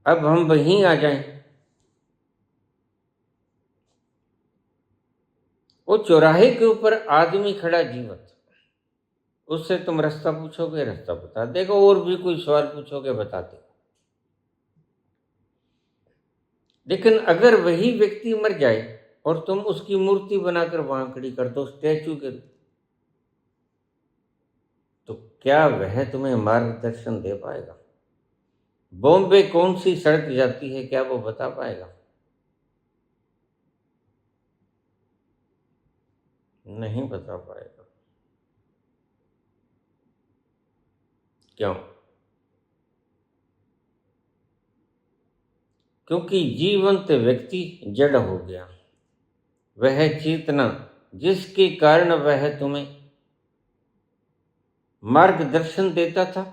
अब हम वहीं आ जाएं। वो चौराहे के ऊपर आदमी खड़ा जीवित, उससे तुम रास्ता पूछोगे, रास्ता बता देगा, और भी कोई सवाल पूछोगे बता देगा। लेकिन अगर वही व्यक्ति मर जाए और तुम उसकी मूर्ति बनाकर वहां खड़ी कर दो, स्टैचू के, तो क्या वह तुम्हें मार्गदर्शन दे पाएगा? बॉम्बे कौन सी सड़क जाती है, क्या वो बता पाएगा? नहीं बता पाएगा। क्यों? क्योंकि जीवंत व्यक्ति जड़ हो गया। वह चेतना जिसके कारण वह तुम्हें मार्गदर्शन देता था,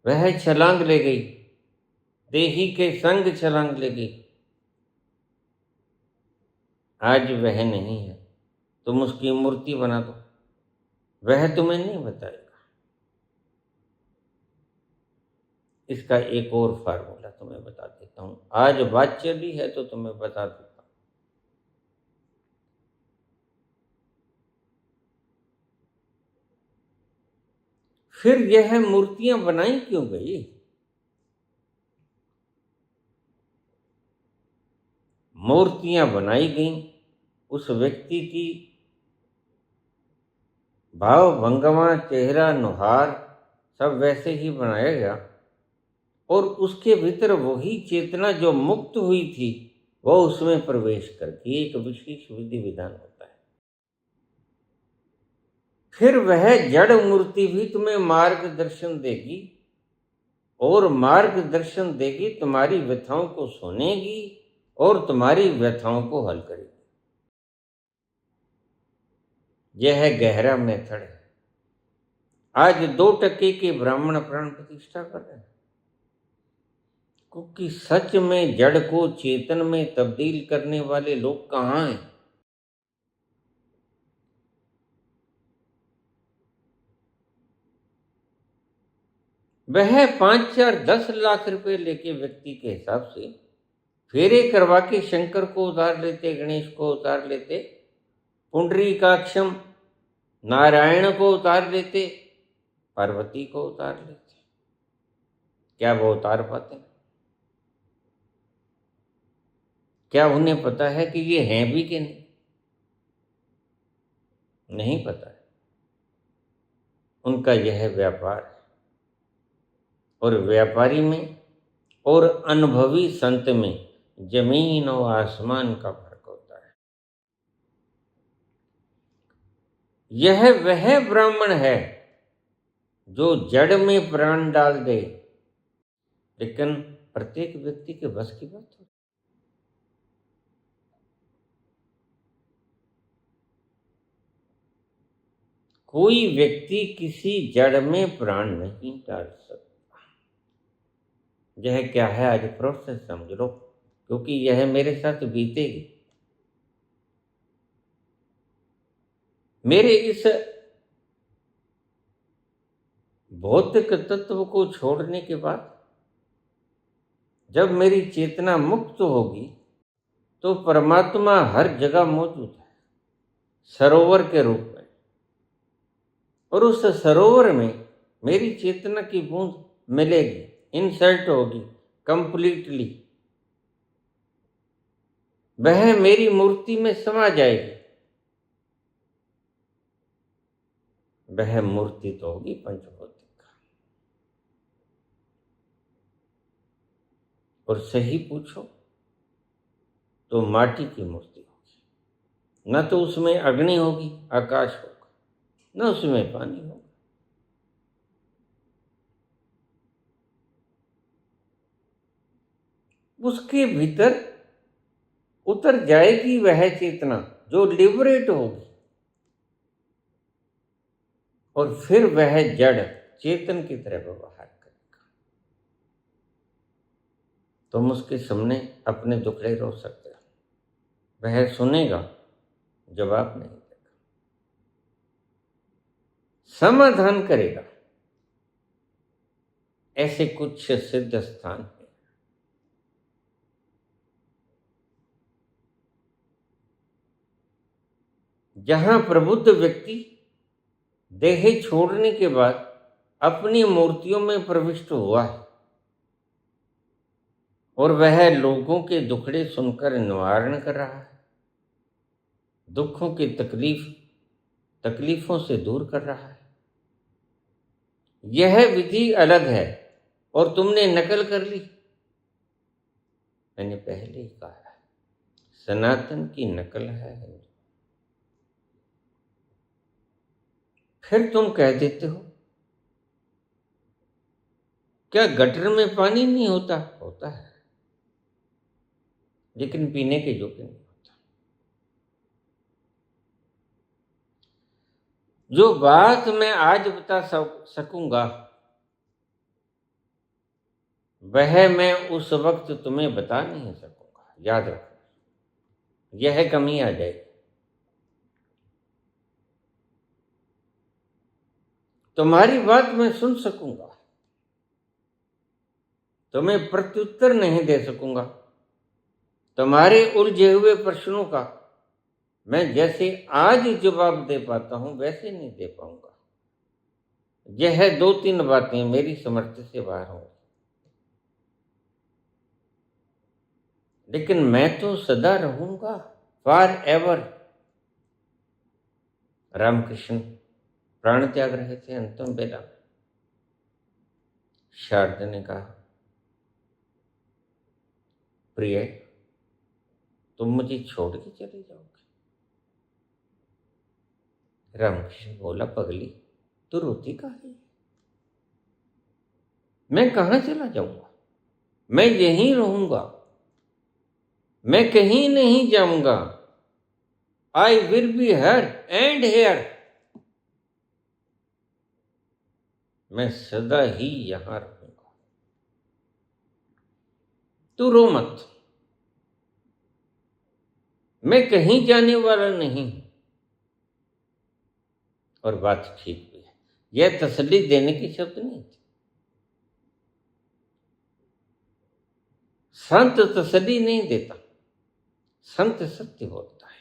वह छलांग ले गई, देही के संग छलांग ले गई। आज वह नहीं है, तुम उसकी मूर्ति बना दो, वह तुम्हें नहीं बताएगा। इसका एक और फार्मूला तुम्हें बता देता हूं, आज बात चली है तो तुम्हें बता देता हूं। फिर यह मूर्तियां बनाई क्यों गई? मूर्तियां बनाई गई उस व्यक्ति की भाव भंगमा, चेहरा, नुहार सब वैसे ही बनाया गया, और उसके भीतर वही चेतना जो मुक्त हुई थी वह उसमें प्रवेश करके एक विशेष विधि विधान होता है। फिर वह जड़ मूर्ति भी तुम्हें मार्गदर्शन देगी, और मार्गदर्शन देगी, तुम्हारी व्यथाओं को सुनेगी और तुम्हारी व्यथाओं को हल करेगी। यह गहरा मेथड है। आज 2% के ब्राह्मण प्राण प्रतिष्ठा कर रहे हैं, क्योंकि सच में जड़ को चेतन में तब्दील करने वाले लोग कहाँ हैं? वह 5 4 10 लाख रुपए लेके व्यक्ति के हिसाब से फेरे करवा के शंकर को उतार लेते, गणेश को उतार लेते, पुंडरीकाक्षम नारायण को उतार लेते, पार्वती को उतार लेते। क्या वो उतार पाते? क्या उन्हें पता है कि ये हैं भी कि नहीं? नहीं पता है। उनका यह व्यापार है, और व्यापारी में और अनुभवी संत में जमीन और आसमान का फर्क होता है। यह वह ब्राह्मण है जो जड़ में प्राण डाल दे, लेकिन प्रत्येक व्यक्ति के बस की बात हो। कोई व्यक्ति किसी जड़ में प्राण नहीं डाल सकता। यह क्या है, आज प्रोसेस समझ लो, क्योंकि यह मेरे साथ बीतेगी। मेरे इस भौतिक तत्व को छोड़ने के बाद जब मेरी चेतना मुक्त होगी तो परमात्मा हर जगह मौजूद है, सरोवर के रूप में, और उस सरोवर में मेरी चेतना की बूंद मिलेगी, इंसर्ट होगी कंप्लीटली। वह मेरी मूर्ति में समा जाएगी। वह मूर्ति तो होगी पंचभौतिक। और सही पूछो तो माटी की मूर्ति होगी, न तो उसमें अग्नि होगी, आकाश होगा, न उसमें पानी होगा। उसके भीतर उतर जाएगी वह चेतना जो लिबरेट होगी, और फिर वह जड़ चेतन की तरह व्यवहार करेगा। तुम उसके सामने अपने दुखड़े रो सकते हो, वह सुनेगा, जवाब नहीं देगा, समाधान करेगा। ऐसे कुछ सिद्ध स्थान है जहां प्रबुद्ध व्यक्ति देह छोड़ने के बाद अपनी मूर्तियों में प्रविष्ट हुआ है और वह लोगों के दुखड़े सुनकर निवारण कर रहा है, दुखों की तकलीफों से दूर कर रहा है। यह विधि अलग है और तुमने नकल कर ली। मैंने पहले ही कहा है, सनातन की नकल है। फिर तुम कह देते हो क्या गटर में पानी नहीं होता? होता है, लेकिन पीने के योग्य नहीं होता। जो बात मैं आज बता सकूंगा वह मैं उस वक्त तुम्हें बता नहीं सकूंगा। याद रखो, यह कमी आ जाएगी। तुम्हारी बात मैं सुन सकूंगा, तुम्हें प्रत्युत्तर नहीं दे सकूंगा। तुम्हारे उलझे हुए प्रश्नों का मैं जैसे आज जवाब दे पाता हूं वैसे नहीं दे पाऊंगा। यह 2-3 बातें मेरी समर्थ से बाहर हों, लेकिन मैं तो सदा रहूंगा, फॉर एवर। रामकृष्ण प्राण त्याग रहे थे अंतिम बेला में। शारदा ने कहा, प्रिय तुम मुझे छोड़ के चले जाओगे? रामकृष्ण बोला, पगली तू रोती काहे? मैं कहां चला जाऊंगा? मैं यहीं रहूंगा, मैं कहीं नहीं जाऊंगा। I will be here and here. मैं सदा ही यहां रहूंगा। तू रो मत, मैं कहीं जाने वाला नहीं। और बात ठीक भी है, यह तसल्ली देने की शब्द नहीं थे। संत तसल्ली नहीं देता, संत सत्य बोलता है।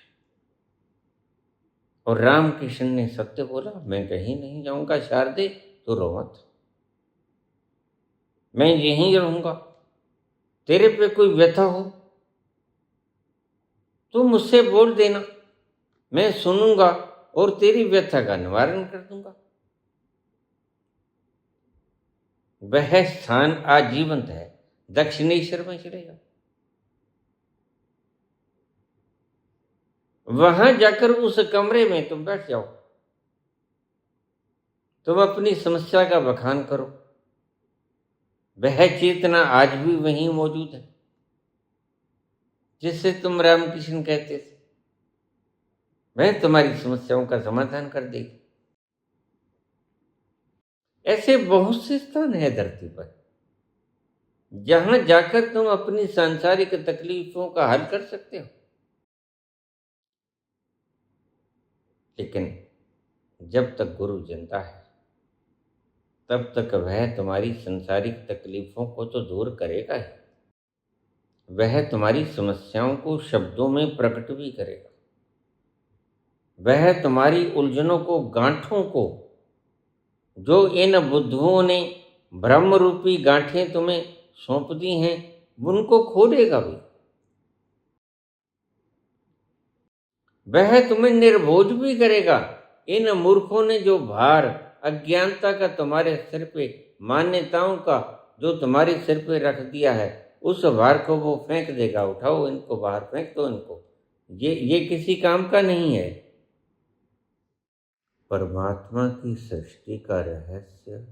और रामकृष्ण ने सत्य बोला, मैं कहीं नहीं जाऊंगा। शारदे तो रो मत, मैं यहीं रहूंगा। तेरे पे कोई व्यथा हो तो मुझसे बोल देना, मैं सुनूंगा और तेरी व्यथा का निवारण कर दूंगा। वह स्थान आजीवंत है, दक्षिणेश्वर में चले जाओ, वहां जाकर उस कमरे में तुम बैठ जाओ, तुम अपनी समस्या का बखान करो। वह चेतना आज भी वहीं मौजूद है जिससे तुम रामकृष्ण कहते थे। वह तुम्हारी समस्याओं का समाधान कर देगी। ऐसे बहुत से स्थान है धरती पर जहां जाकर तुम अपनी सांसारिक तकलीफों का हल कर सकते हो। लेकिन जब तक गुरु जिंदा है तब तक वह तुम्हारी सांसारिक तकलीफों को तो दूर करेगा ही, वह तुम्हारी समस्याओं को शब्दों में प्रकट भी करेगा। वह तुम्हारी उलझनों को, गांठों को, जो इन बुद्धुओं ने ब्रह्म रूपी गांठें तुम्हें सौंप दी हैं, उनको खोलेगा भी। वह तुम्हें निर्बोझ भी करेगा। इन मूर्खों ने जो भार अज्ञानता का तुम्हारे सिर पे, मान्यताओं का जो तुम्हारे सिर पे रख दिया है, उस भार को वो फेंक देगा। उठाओ इनको बाहर, फेंक दो इनको, ये किसी काम का नहीं है। परमात्मा की सृष्टि का रहस्य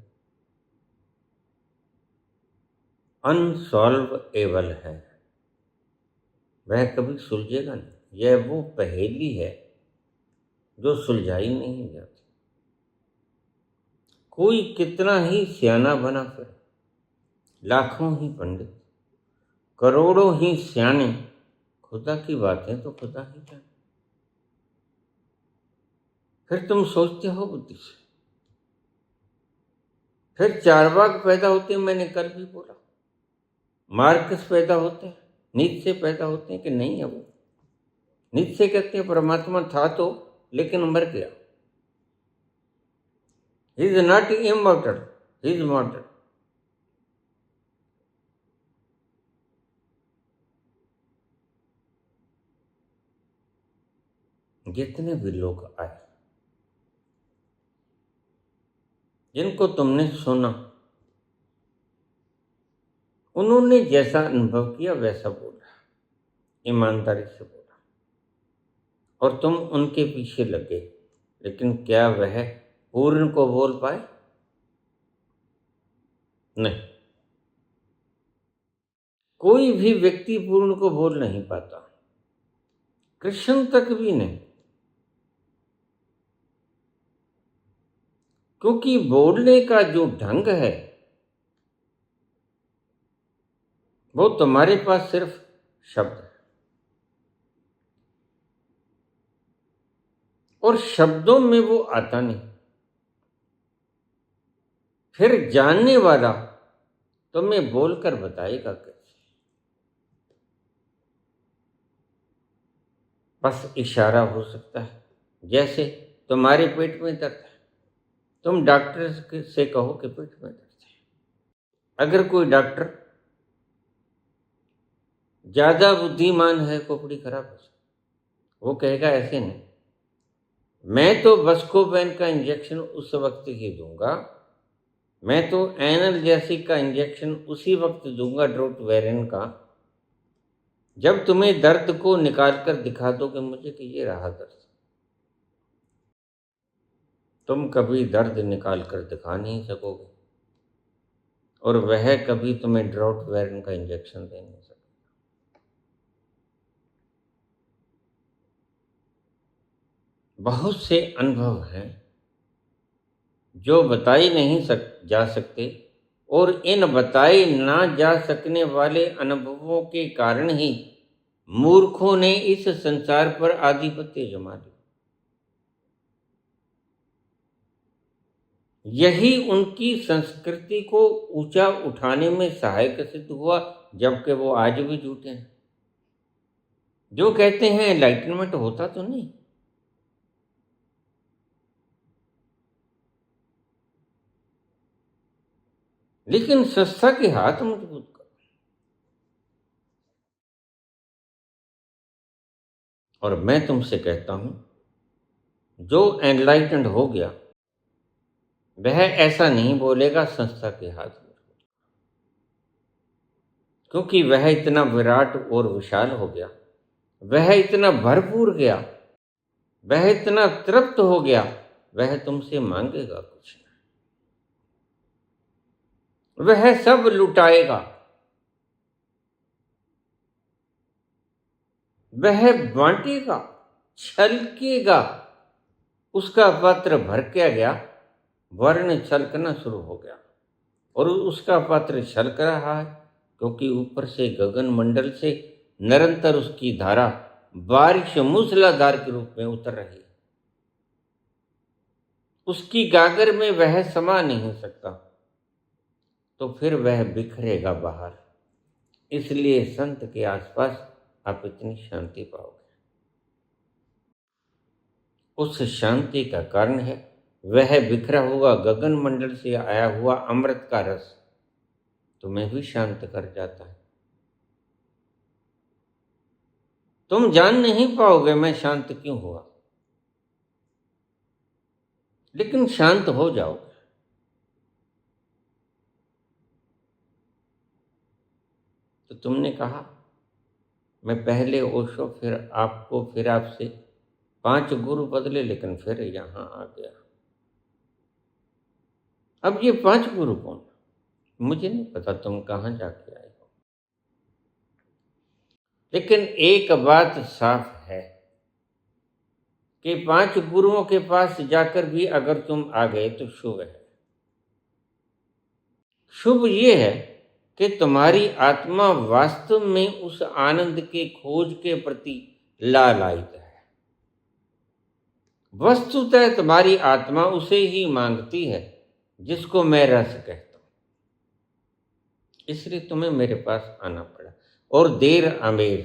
अनसॉल्वेबल है, वह कभी सुलझेगा नहीं। यह वो पहेली है जो सुलझाई नहीं जाती। कोई कितना ही सियाना बना फिरे, लाखों ही पंडित, करोड़ों ही सियाने, खुदा की बातें तो खुदा ही जाने। फिर तुम सोचते हो बुद्धि से, फिर चारवाक पैदा होते हैं। मैंने कल भी बोला, मार्कस पैदा होते हैं, नीत्शे पैदा होते हैं कि नहीं है? वो नीत्शे कहते हैं परमात्मा था तो लेकिन मर गया। He is not immortal, he is मॉर्टल। जितने भी लोग आए, जिनको तुमने सुना, उन्होंने जैसा अनुभव किया वैसा बोला, ईमानदारी से बोला, और तुम उनके पीछे लगे। लेकिन क्या वह पूर्ण को बोल पाए? नहीं। कोई भी व्यक्ति पूर्ण को बोल नहीं पाता, कृष्ण तक भी नहीं, क्योंकि बोलने का जो ढंग है वो तुम्हारे पास सिर्फ शब्द है, और शब्दों में वो आता नहीं। फिर जानने वाला तुम्हें बोलकर बताएगा कैसे? बस इशारा हो सकता है। जैसे तुम्हारे पेट में दर्द है, तुम डॉक्टर से कहो कि पेट में दर्द है। अगर कोई डॉक्टर ज्यादा बुद्धिमान है, खोपड़ी खराब हो सकती, वो कहेगा ऐसे नहीं, मैं तो बस्कोपेन का इंजेक्शन उस वक्त ही दूंगा, मैं तो एनाल्जेसिक का इंजेक्शन उसी वक्त दूंगा, ड्रोटवेरिन का, जब तुम्हें दर्द को निकाल कर दिखा दो कि मुझे कि ये रहा दर्द। तुम कभी दर्द निकाल कर दिखा नहीं सकोगे, और वह कभी तुम्हें ड्रोटवेरिन का इंजेक्शन दे नहीं सकेगा। बहुत से अनुभव हैं जो बताए नहीं जा सकते, और इन बताए ना जा सकने वाले अनुभवों के कारण ही मूर्खों ने इस संसार पर आधिपत्य जमा लिया। यही उनकी संस्कृति को ऊंचा उठाने में सहायक सिद्ध हुआ, जबकि वो आज भी झूठे हैं। जो कहते हैं एनलाइटनमेंट होता तो नहीं, लेकिन संस्था के हाथ मजबूत कर। और मैं तुमसे कहता हूं, जो एनलाइटेंड हो गया वह ऐसा नहीं बोलेगा संस्था के हाथ मजबूत, क्योंकि वह इतना विराट और विशाल हो गया, वह इतना भरपूर गया, वह इतना तृप्त हो गया, वह तुमसे मांगेगा कुछ नहीं, वह सब लुटाएगा, वह बांटेगा, छलकेगा। उसका पात्र भर के गया, वर्ण छलकना शुरू हो गया, और उसका पात्र छलक रहा है, क्योंकि ऊपर से गगन मंडल से निरंतर उसकी धारा बारिश मूसलाधार के रूप में उतर रही है। उसकी गागर में वह समा नहीं सकता, तो फिर वह बिखरेगा बाहर। इसलिए संत के आसपास आप इतनी शांति पाओगे। उस शांति का कारण है वह बिखरा हुआ गगन मंडल से आया हुआ अमृत का रस तुम्हें भी शांत कर जाता है। तुम जान नहीं पाओगे मैं शांत क्यों हुआ, लेकिन शांत हो जाओगे। तो तुमने कहा मैं पहले ओशो, फिर आपको, फिर आपसे 5 गुरु बदले, लेकिन फिर यहां आ गया। अब ये 5 गुरु कौन? मुझे नहीं पता तुम कहां जाके आए हो, लेकिन एक बात साफ है कि 5 गुरुओं के पास जाकर भी अगर तुम आ गए तो शुभ है। शुभ ये है कि तुम्हारी आत्मा वास्तव में उस आनंद के खोज के प्रति लालायित है। वस्तुतः तुम्हारी आत्मा उसे ही मांगती है जिसको मैं रस कहता हूं। इसलिए तुम्हें मेरे पास आना पड़ा। और देर अमेर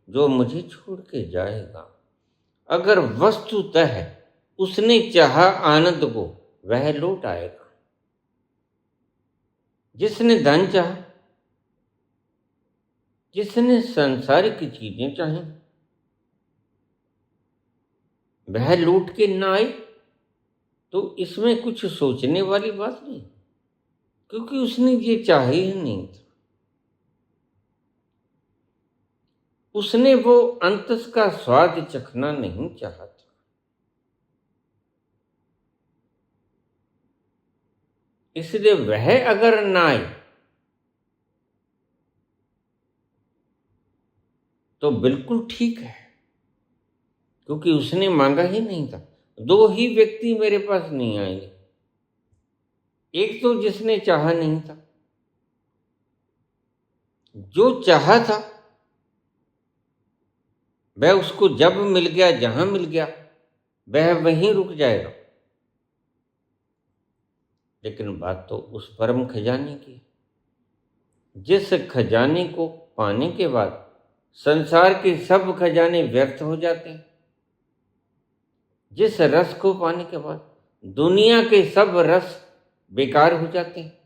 जो मुझे छोड़ के जाएगा अगर वस्तुतः उसने चाहा आनंद को, वह लौट आएगा। जिसने धन चाहा, जिसने संसारिक चीजें चाही, वह लौट के ना आए तो इसमें कुछ सोचने वाली बात नहीं, क्योंकि उसने ये चाहा ही नहीं था। उसने वो अंतस का स्वाद चखना नहीं चाहा था। इसलिए वह अगर ना आए तो बिल्कुल ठीक है, क्योंकि उसने मांगा ही नहीं था। दो ही व्यक्ति मेरे पास नहीं आएंगे, एक तो जिसने चाहा नहीं था, जो चाहा था वह उसको जब मिल गया, जहां मिल गया, वह वहीं रुक जाएगा। लेकिन बात तो उस परम खजाने की, जिस खजाने को पाने के बाद संसार के सब खजाने व्यर्थ हो जाते हैं, जिस रस को पाने के बाद दुनिया के सब रस बेकार हो जाते हैं,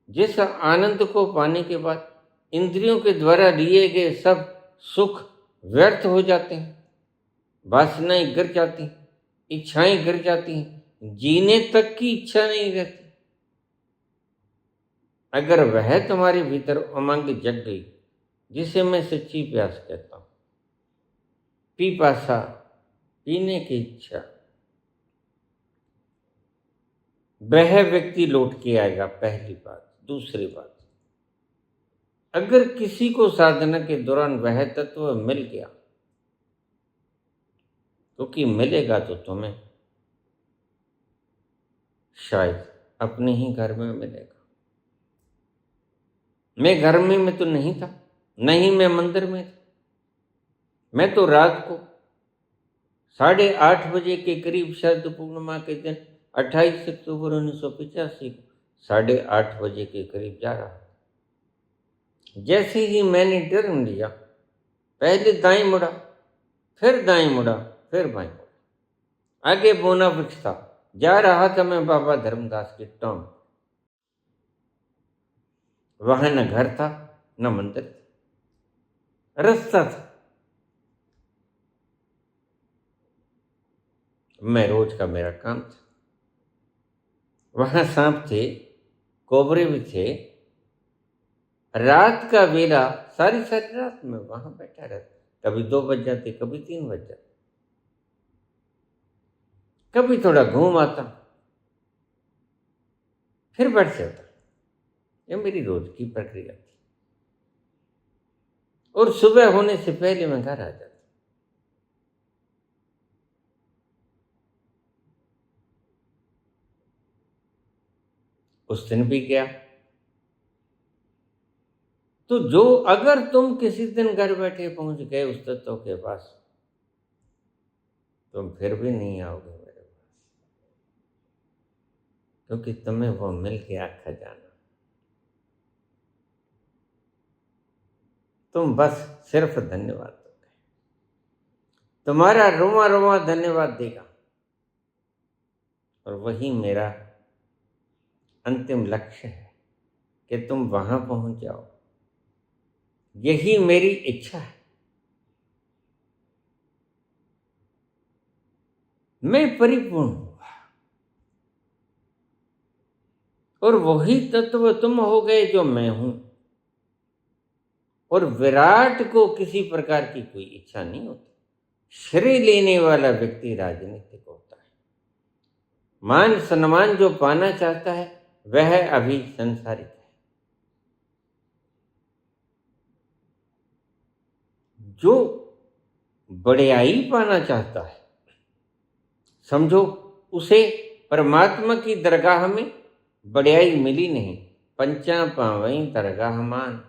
जिस आनंद को पाने के बाद इंद्रियों के द्वारा लिए गए सब सुख व्यर्थ हो जाते हैं, वासनाएं गिर जाती हैं, इच्छाएं गिर जाती हैं, जीने तक की इच्छा नहीं रहती। अगर वह तुम्हारे भीतर उमंग जग गई, जिसे मैं सच्ची प्यास कहता हूं, पिपासा, पीने की इच्छा, वह व्यक्ति लौट के आएगा। पहली बात। दूसरी बात, अगर किसी को साधना के दौरान वह तत्व मिल गया, क्योंकि मिलेगा तो तुम्हें शायद अपने ही घर में मिलेगा। मैं घर में तो नहीं था, नहीं मैं मंदिर में था। मैं तो रात को 8:30 बजे के करीब शरद पूर्णिमा के दिन 28 अक्टूबर 1985 को 8:30 बजे के करीब जा रहा था। जैसे ही मैंने टर्न लिया, पहले दाएं मुड़ा, फिर दाएं मुड़ा, फिर बाएं मुड़ा। आगे बोना वृक्ष था, जा रहा था मैं बाबा धर्मदास के टाउन। वहां न घर था न मंदिर था, रास्ता था। मैं रोज का मेरा काम था। वहां सांप थे, कोबरे भी थे। रात का वेला, सारी सारी रात में वहां बैठा रहता। कभी 2 बज जाते, कभी 3 बज जाते, कभी थोड़ा घूम आता, फिर बैठ जाता। ये मेरी रोज की प्रक्रिया थी। और सुबह होने से पहले मैं घर आ जाता। उस दिन भी गया। तो जो अगर तुम किसी दिन घर बैठे पहुंच गए उस तत्व के पास, तुम फिर भी नहीं आओगे मेरे पास, क्योंकि तुम्हें वो मिल गया खजाना। तुम बस सिर्फ धन्यवाद दोगे, तुम्हारा रोमा रोमा धन्यवाद देगा। और वही मेरा अंतिम लक्ष्य है कि तुम वहां पहुंच जाओ। यही मेरी इच्छा है। मैं परिपूर्ण हुआ और वही तत्व तुम हो गए जो मैं हूं। और विराट को किसी प्रकार की कोई इच्छा नहीं होती। श्रेय लेने वाला व्यक्ति राजनीतिक होता है। मान सम्मान जो पाना चाहता है वह अभी संसारिक है। जो बड़ाई पाना चाहता है, समझो उसे परमात्मा की दरगाह में बड़ाई मिली नहीं। पंचा पावई दरगाह मान।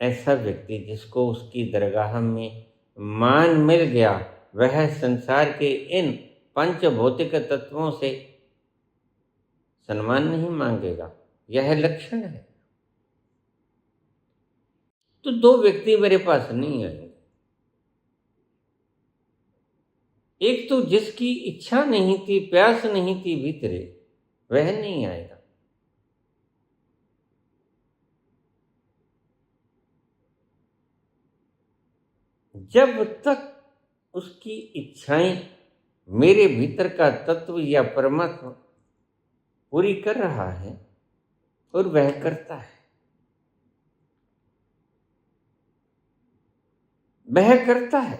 ऐसा व्यक्ति जिसको उसकी दरगाह में मान मिल गया, वह संसार के इन पंच भौतिक तत्वों से सम्मान नहीं मांगेगा। यह लक्षण है। तो दो व्यक्ति मेरे पास नहीं आएंगे। एक तो जिसकी इच्छा नहीं थी, प्यास नहीं थी भीतरे, वह नहीं आएगा। जब तक उसकी इच्छाएं मेरे भीतर का तत्व या परमात्मा पूरी कर रहा है, और वह करता है, वह करता है,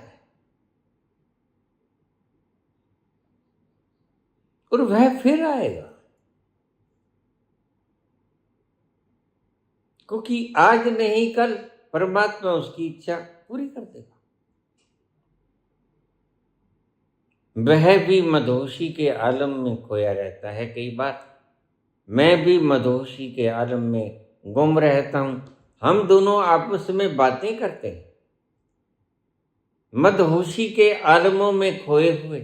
और वह फिर आएगा, क्योंकि आज नहीं कल परमात्मा उसकी इच्छा पूरी कर देगा। वह भी मदहोशी के आलम में खोया रहता है। कई बार मैं भी मदहोशी के आलम में गुम रहता हूं। हम दोनों आपस में बातें करते हैं, मदहोशी के आलमों में खोए हुए।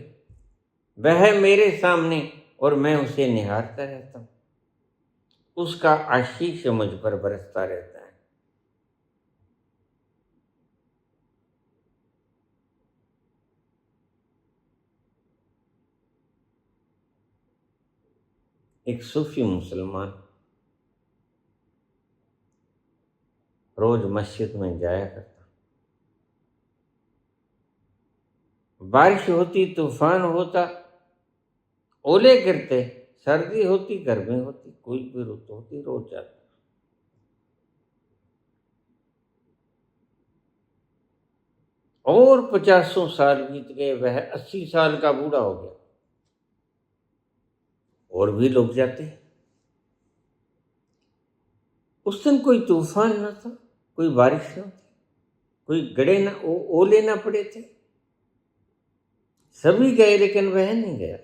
वह मेरे सामने और मैं उसे निहारता रहता हूं। उसका आशीष मुझ पर बरसता रहता है। एक सूफी मुसलमान रोज मस्जिद में जाया करता। बारिश होती, तूफान होता, ओले गिरते, सर्दी होती, गर्मी होती, कोई भी ऋतु होती, रोज जाता। और 50 साल बीत गए, वह 80 साल का बूढ़ा हो गया, और भी लोग जाते। उस दिन कोई तूफान न था, कोई बारिश न थी, कोई गड़े ना, ओले ना पड़े थे। सभी गए, लेकिन वह नहीं गया।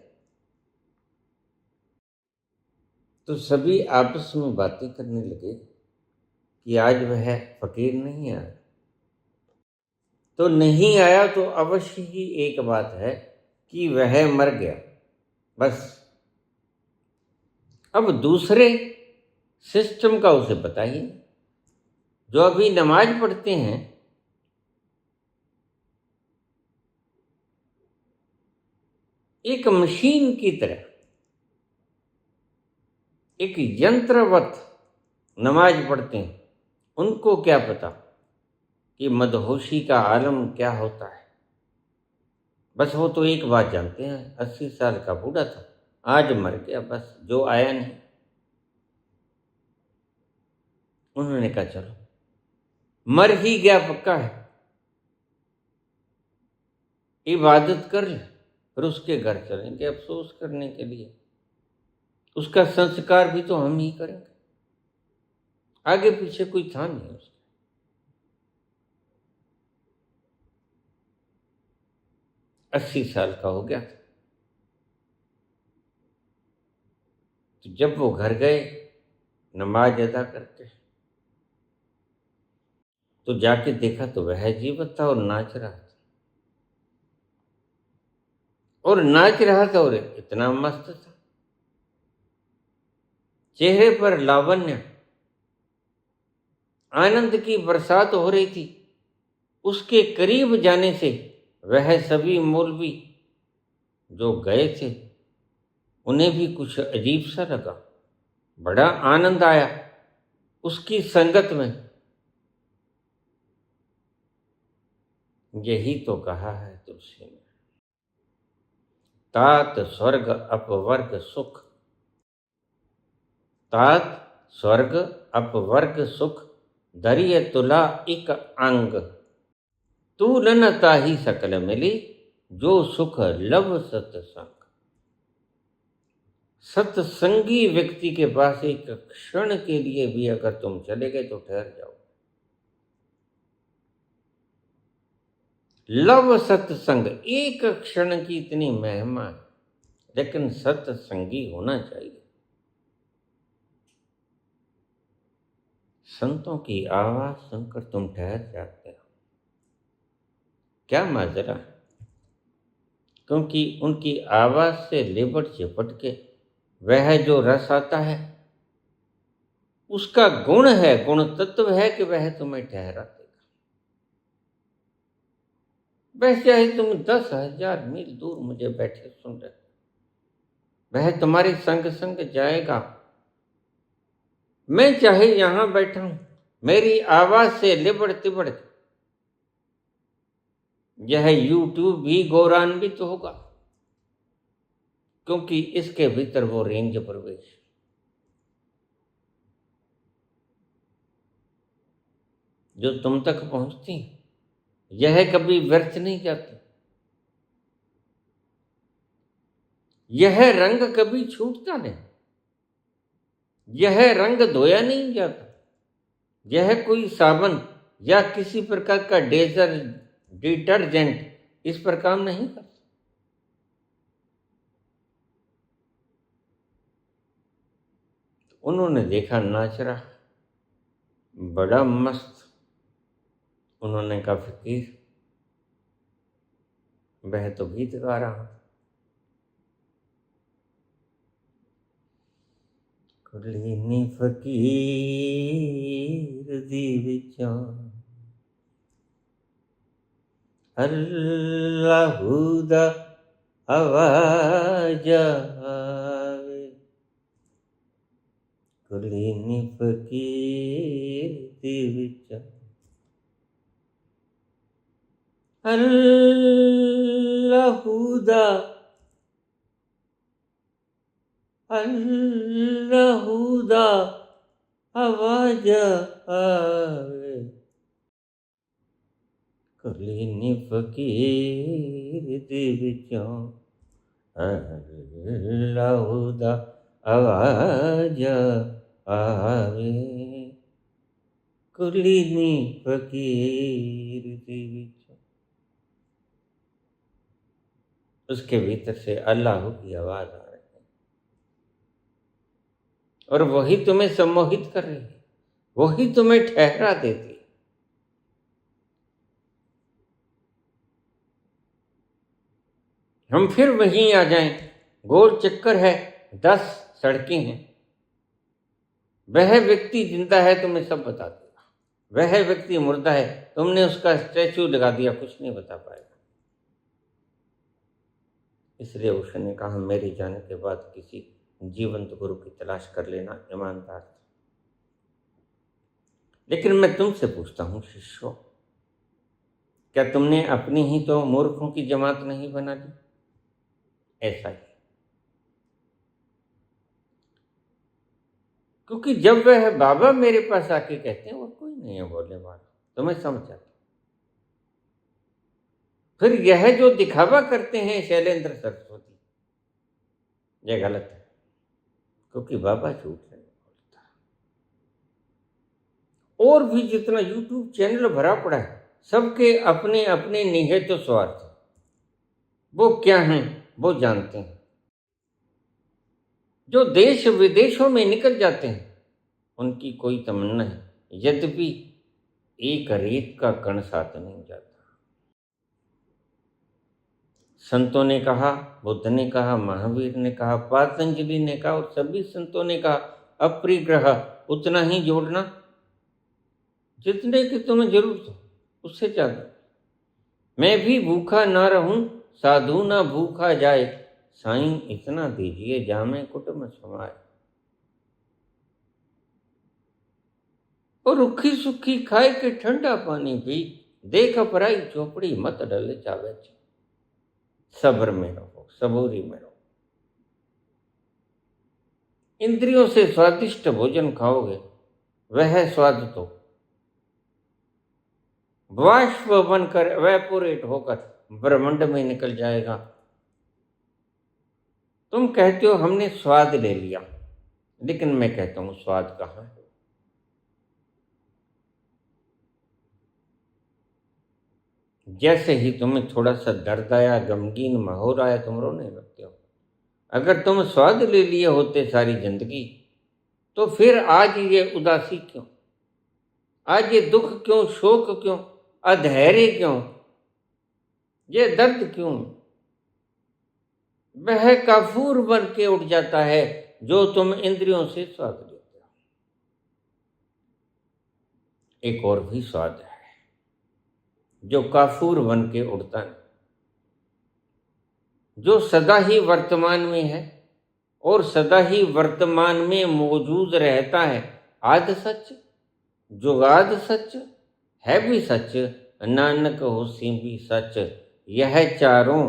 तो सभी आपस में बातें करने लगे कि आज वह फकीर नहीं आया। तो नहीं आया तो अवश्य ही एक बात है कि वह मर गया, बस। अब दूसरे सिस्टम का उसे पता ही नहीं। जो अभी नमाज पढ़ते हैं, एक मशीन की तरह, एक यंत्रवत नमाज पढ़ते हैं, उनको क्या पता कि मदहोशी का आलम क्या होता है। बस वो तो एक बात जानते हैं, 80 साल का बूढ़ा था, आज मर गया, बस। जो आया नहीं। उन्होंने कहा चलो, मर ही गया, पक्का है, इबादत कर ले, फिर उसके घर चलेंगे अफसोस करने के लिए। उसका संस्कार भी तो हम ही करेंगे, आगे पीछे कोई था नहीं उसका। 80 साल का हो गया था। तो जब वो घर गए नमाज अदा करके, तो जाके देखा तो वह जीवित था और नाच रहा था। और नाच रहा था और इतना मस्त था, चेहरे पर लावण्य, आनंद की बरसात हो रही थी। उसके करीब जाने से वह सभी मौलवी जो गए थे, उन्हें भी कुछ अजीब सा लगा, बड़ा आनंद आया उसकी संगत में। यही तो कहा है तुलसी ने, तात स्वर्ग अपवर्ग सुख, तात स्वर्ग अपवर्ग सुख, धरिय तुला एक अंग, तूलन ताहि सकल मिली, जो सुख लव सत्संग। सत्संगी व्यक्ति के पास एक क्षण के लिए भी अगर तुम चले गए तो ठहर जाओ। लव सत्संग, एक क्षण की इतनी महिमा है, लेकिन सत्संगी होना चाहिए। संतों की आवाज सुनकर तुम ठहर जाते हो, क्या माजरा है? क्योंकि उनकी आवाज से लिपट चिपट के वह जो रस आता है, उसका गुण है, गुण तत्व है कि वह तुम्हें ठहरा देगा। वह चाहे तुम 10,000 मील दूर मुझे बैठे सुन रहे, वह तुम्हारे संग संग जाएगा। मैं चाहे यहां बैठा हूं, मेरी आवाज से लिबड़ तिबड़ यह यूट्यूब भी गौरवान्वित तो होगा, क्योंकि इसके भीतर वो रेंज प्रवेश जो तुम तक पहुंचती, यह कभी व्यर्थ नहीं जाती। यह रंग कभी छूटता नहीं, यह रंग धोया नहीं जाता। यह कोई साबुन या किसी प्रकार का डिटर्जेंट इस पर काम नहीं करता। उन्होंने देखा नाच रहा, बड़ा मस्त। उन्होंने कहा फकीर, वह तो गीत गा रहा। कुलीनी फकीर दी विचां अल्लाहू दा आवाज आवे। कुलीनी फकीर दी विचां अल्लाहू दा आवाज आवे। कुलीनी फकीर दी विचों अल्लाहू दा आवाज आवे। कुलीनी फकीर दी विचों, उसके भीतर से अल्लाह की आवाज आ रही है और वही तुम्हें सम्मोहित कर रही है, वही तुम्हें ठहरा देती है। हम फिर वहीं आ जाएं, गोल चक्कर है, 10 सड़कें हैं। वह व्यक्ति जिंदा है तुम्हें सब बता देगा, वह व्यक्ति मुर्दा है, तुमने उसका स्टैचू लगा दिया, कुछ नहीं बता पाएगा। इसलिए उसने कहा मेरे जाने के बाद किसी जीवंत गुरु की तलाश कर लेना ईमानदार था। लेकिन मैं तुमसे पूछता हूं शिष्यों, क्या तुमने अपनी ही तो मूर्खों की जमात नहीं बना दी? ऐसा ही, क्योंकि जब वह बाबा मेरे पास आके कहते हैं और कोई नहीं है बोलने वाला, तो मैं समझ जाता। फिर यह जो दिखावा करते हैं शैलेंद्र सरस्वती, यह गलत है, क्योंकि बाबा झूठ नहीं बोलता। और भी जितना यूट्यूब चैनल भरा पड़ा है, सबके अपने अपने निहित स्वार्थ, वो क्या हैं वो जानते हैं। जो देश विदेशों में निकल जाते हैं उनकी कोई तमन्ना है, यद्यपि एक रेत का कण साथ नहीं जाता। संतों ने कहा, बुद्ध ने कहा, महावीर ने कहा, पतंजलि ने कहा और सभी संतों ने कहा अपरिग्रह उतना ही जोड़ना जितने की तुम्हें जरूरत हो, उससे ज्यादा। मैं भी भूखा ना रहूं, साधु ना भूखा जाए, साईं इतना दीजिए जामे कुटुंब समाए। और रुखी सुखी खाए के ठंडा पानी पी, देख अपराई चौपड़ी मत डले जावे। सब्र में रहो, सबूरी में रहो। इंद्रियों से स्वादिष्ट भोजन खाओगे, वह स्वाद तो वाष्प बनकर वेपोरेट होकर ब्रह्मांड में निकल जाएगा। तुम कहते हो हमने स्वाद ले लिया, लेकिन मैं कहता हूं स्वाद कहां है? जैसे ही तुम्हें थोड़ा सा दर्द आया, गमगीन माहौल आया, तुम रोने लगते हो। अगर तुम स्वाद ले लिए होते सारी जिंदगी, तो फिर आज ये उदासी क्यों, आज ये दुख क्यों, शोक क्यों, अधैर्य क्यों, ये दर्द क्यों? वह काफूर बन के उठ जाता है जो तुम इंद्रियों से स्वाद लेते हो। एक और भी स्वाद है, जो काफूर बन के उड़ता नहीं, जो सदा ही वर्तमान में है और सदा ही वर्तमान में मौजूद रहता है। आद सच, जुगाद सच, है भी सच, नानक होसी भी सच। यह चारों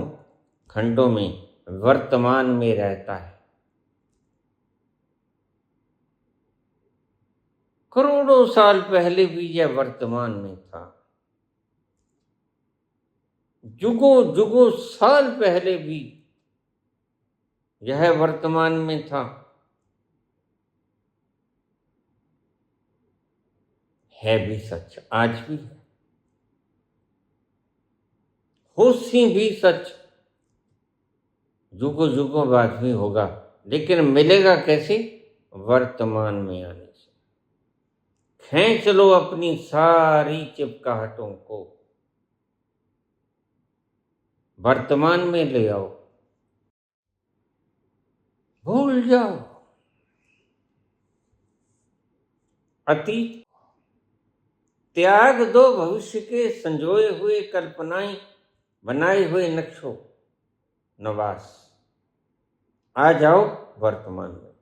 खंडों में वर्तमान में रहता है। करोड़ों साल पहले भी यह वर्तमान में था, जुगों जुगों साल पहले भी यह वर्तमान में था। है भी सच, आज भी है। होशी भी सच, जुगों जुगों बाद भी होगा, लेकिन मिलेगा कैसे? वर्तमान में आने से। खींच लो अपनी सारी चिपकाहटों को, वर्तमान में ले आओ, भूल जाओ अतीत, त्याग दो भविष्य के संजोए हुए कल्पनाएं, बनाए हुए नक्शों नवास। आ जाओ वर्तमान में।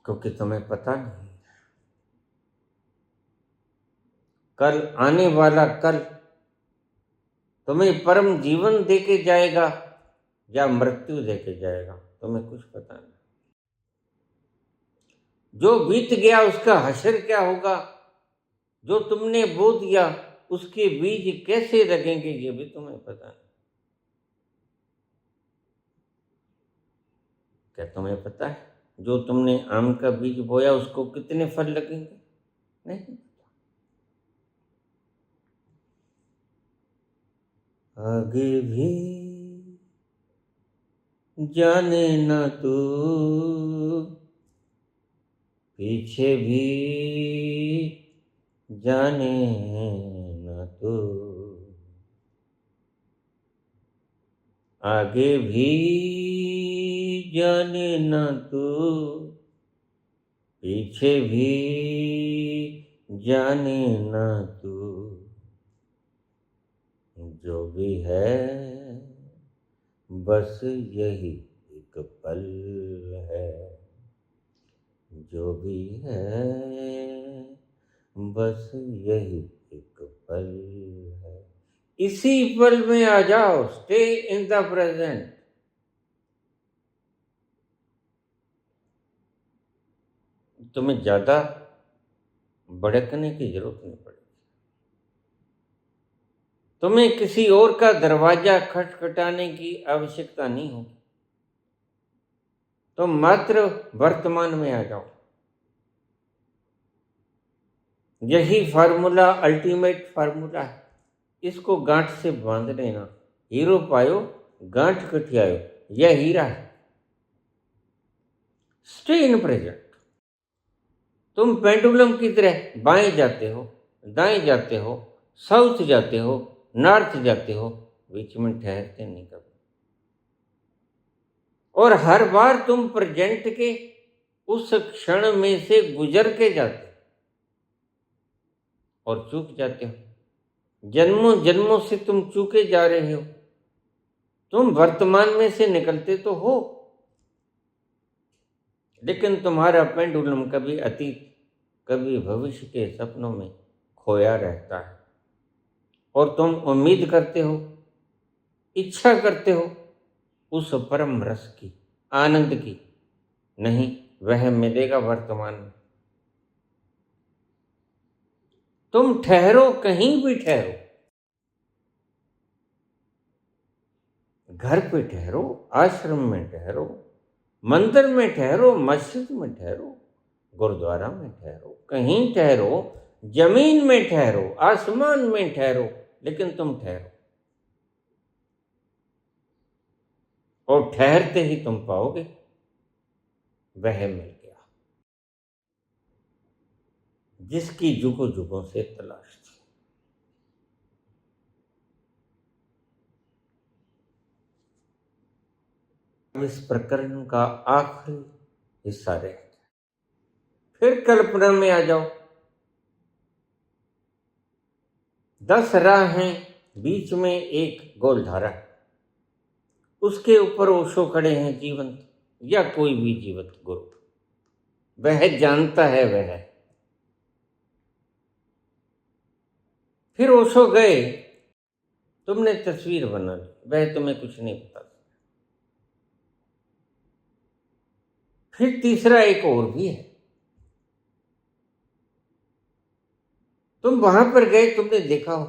क्योंकि तुम्हें पता नहीं कल आने वाला कल तुम्हें परम जीवन देके जाएगा या मृत्यु देके जाएगा, तुम्हें कुछ पता नहीं। जो बीत गया उसका हश्र क्या होगा, जो तुमने बो दिया उसके बीज कैसे लगेंगे, ये भी तुम्हें पता नहीं। क्या तुम्हें पता है जो तुमने आम का बीज बोया उसको कितने फल लगेंगे? नहीं। आगे भी जाने ना तू, पीछे भी जाने ना तू, आगे भी जाने ना तू, पीछे भी जाने ना तू। जो भी है बस यही एक पल है, जो भी है बस यही एक पल है। इसी पल में आ जाओ, स्टे इन द प्रेजेंट। तुम्हें ज्यादा भड़कने की जरूरत नहीं पड़ेगी, तुम्हें किसी और का दरवाजा खटखटाने की आवश्यकता नहीं होगी। तुम मात्र वर्तमान में आ जाओ। यही फार्मूला अल्टीमेट फार्मूला है, इसको गांठ से बांध लेना। हीरो पायो गांठ कटियायो, यह हीरा है। Stay in present. तुम पेंडुलम की तरह बाएं जाते हो, दाएं जाते हो, साउथ जाते हो, नॉर्थ जाते हो, बीच में ठहरते नहीं कभी। और हर बार तुम प्रेजेंट के उस क्षण में से गुजर के जाते हो और चूक जाते हो। जन्मों जन्मों से तुम चूके जा रहे हो। तुम वर्तमान में से निकलते तो हो, लेकिन तुम्हारा पेंडुलम कभी अतीत कभी भविष्य के सपनों में खोया रहता है। और तुम उम्मीद करते हो, इच्छा करते हो उस परम रस की, आनंद की। नहीं, वह मिलेगा वर्तमान में। तुम ठहरो, कहीं भी ठहरो, घर पे ठहरो, आश्रम में ठहरो, मंदिर में ठहरो, मस्जिद में ठहरो, गुरुद्वारा में ठहरो, कहीं ठहरो, जमीन में ठहरो, आसमान में ठहरो, लेकिन तुम ठहरो। और ठहरते ही तुम पाओगे वह मिल गया जिसकी जुगों जुगों से तलाश थी। अब इस प्रकरण का आखिरी हिस्सा रह गया, फिर कल्पना में आ जाओ। 10 राह हैं, बीच में एक गोलधारा, उसके ऊपर ओशो खड़े हैं जीवंत, या कोई भी जीवित गुरु, वह जानता है वह। फिर ओशो गए, तुमने तस्वीर बना ली, वह तुम्हें कुछ नहीं बता सकता। फिर तीसरा एक और भी है, तुम वहां पर गए, तुमने देखा हो,